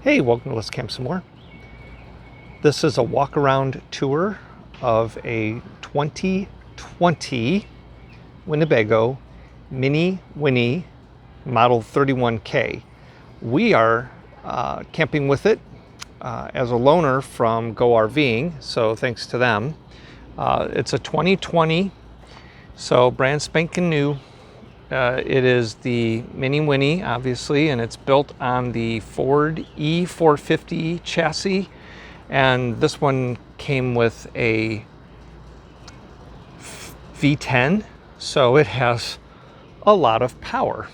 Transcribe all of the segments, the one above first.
Hey, welcome to Let's Camp Some More. This is a walk-around tour of a 2020 Winnebago Minnie Winnie Model 31K. We are camping with it as a loaner from Go RVing, so thanks to them. It's a 2020, so brand spanking new. It is the Minnie Winnie, obviously, and it's built on the Ford E450 chassis. And this one came with a V10, so it has a lot of power.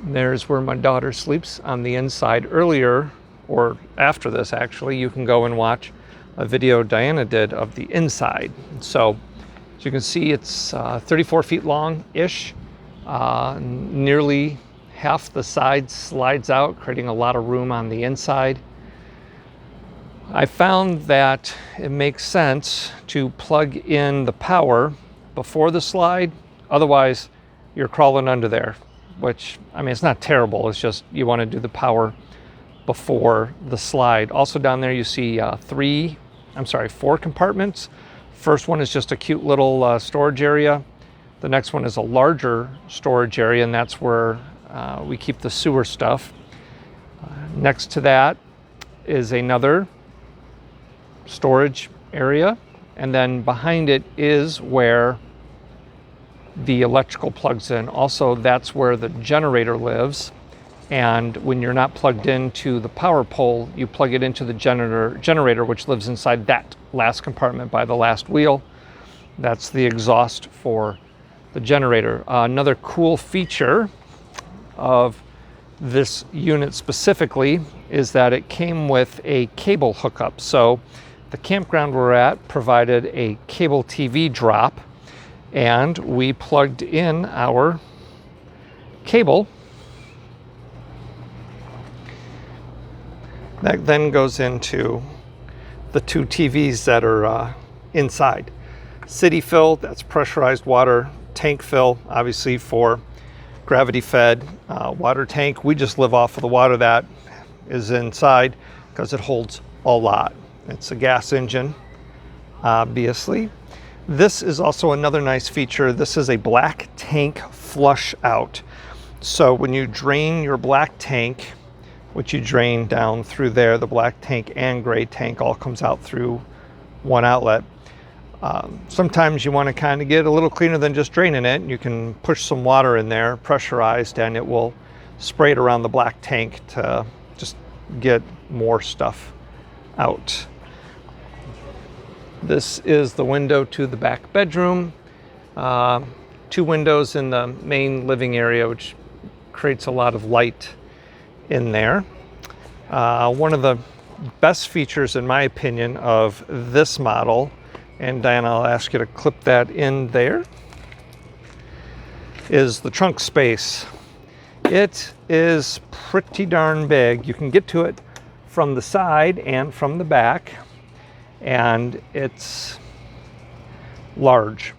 There's where my daughter sleeps on the inside. Earlier, or after this actually, you can go and watch a video Diana did of the inside. So as you can see, it's 34 feet long-ish. Nearly half the side slides out, creating a lot of room on the inside. I found that it makes sense to plug in the power before the slide. Otherwise, you're crawling under there, which, I mean, it's not terrible. It's just you want to do the power before the slide. Also down there, you see four compartments. First one is just a cute little storage area. The next one is a larger storage area, and that's where we keep the sewer stuff. Next to that is another storage area, and then behind it is where the electrical plugs in. Also, that's where the generator lives, and when you're not plugged into the power pole, you plug it into the generator, which lives inside that last compartment by the last wheel. That's the exhaust for the generator. Another cool feature of this unit specifically is that it came with a cable hookup. So the campground we're at provided a cable TV drop, and we plugged in our cable. That then goes into the two TVs that are inside. City fill, that's pressurized water. Tank fill, obviously for gravity fed water tank. We just live off of the water that is inside because it holds a lot. It's a gas engine, obviously. This is also another nice feature. This is a black tank flush out. So when you drain your black tank, which you drain down through there, the black tank and gray tank all comes out through one outlet. Sometimes you want to kind of get a little cleaner than just draining it. You can push some water in there, pressurized, and it will spray it around the black tank to just get more stuff out. This is the window to the back bedroom. Two windows in the main living area, which creates a lot of light in there. One of the best features, in my opinion, of this model, and Diana, I'll ask you to clip that in there, is the trunk space. It is pretty darn big. You can get to it from the side and from the back, and it's large.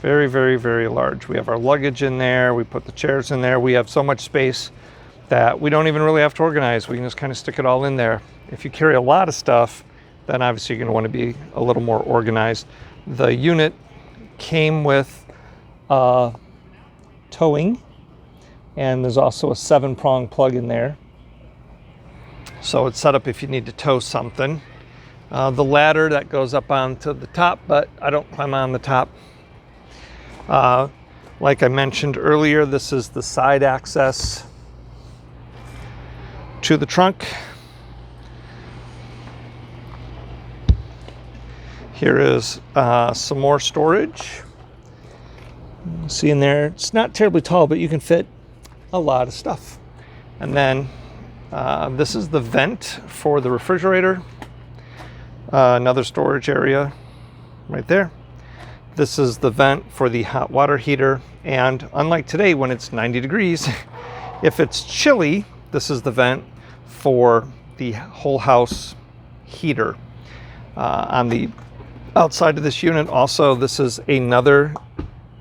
Very, very, very large. We have our luggage in there. We put the chairs in there. We have so much space that we don't even really have to organize. We can just kind of stick it all in there. If you carry a lot of stuff, then obviously you're going to want to be a little more organized. The unit came with towing, and there's also a 7-prong plug in there. So it's set up if you need to tow something. The ladder that goes up onto the top, but I don't climb on the top. Like I mentioned earlier, this is the side access to the trunk. Here is some more storage. See in there, it's not terribly tall, but you can fit a lot of stuff. And then this is the vent for the refrigerator. Another storage area right there. This is the vent for the hot water heater. And unlike today when it's 90 degrees, if it's chilly, this is the vent for the whole house heater. On the outside of this unit also, this is another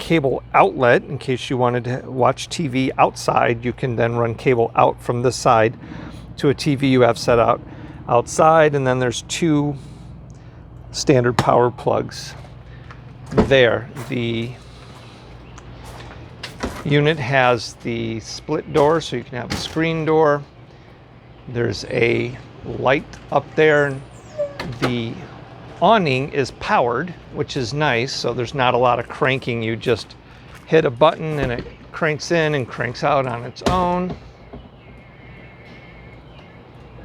cable outlet in case you wanted to watch TV outside. You can then run cable out from this side to a TV you have set out outside, and then there's 2 standard power plugs there. The unit has the split door, so you can have a screen door. There's a light up there. The awning is powered, which is nice, so there's not a lot of cranking. You just hit a button and it cranks in and cranks out on its own.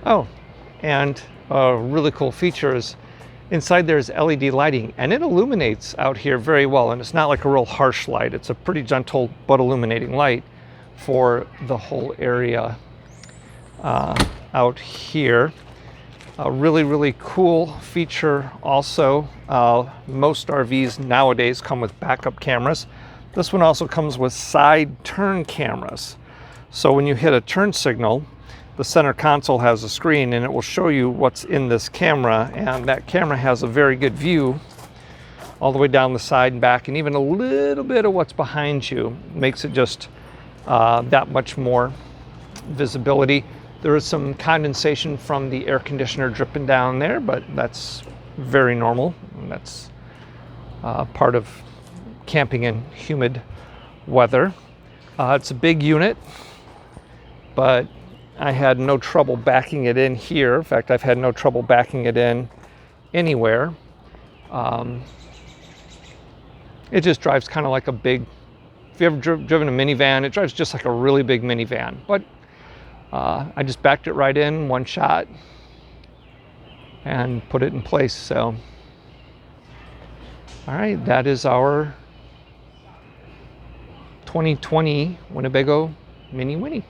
Oh, and a really cool feature is inside there's LED lighting, and it illuminates out here very well, and it's not like a real harsh light. It's a pretty gentle but illuminating light for the whole area out here. A really, really cool feature also. Most RVs nowadays come with backup cameras. This one also comes with side turn cameras. So when you hit a turn signal, the center console has a screen and it will show you what's in this camera, and that camera has a very good view all the way down the side and back, and even a little bit of what's behind you. Makes it just that much more visibility. There is some condensation from the air conditioner dripping down there, but that's very normal. And that's part of camping in humid weather. It's a big unit, but I had no trouble backing it in here. In fact, I've had no trouble backing it in anywhere. It just drives kind of like a big, if you ever driven a minivan, it drives just like a really big minivan. But I just backed it right in, one shot, and put it in place. So, all right, that is our 2020 Winnebago Minnie Winnie.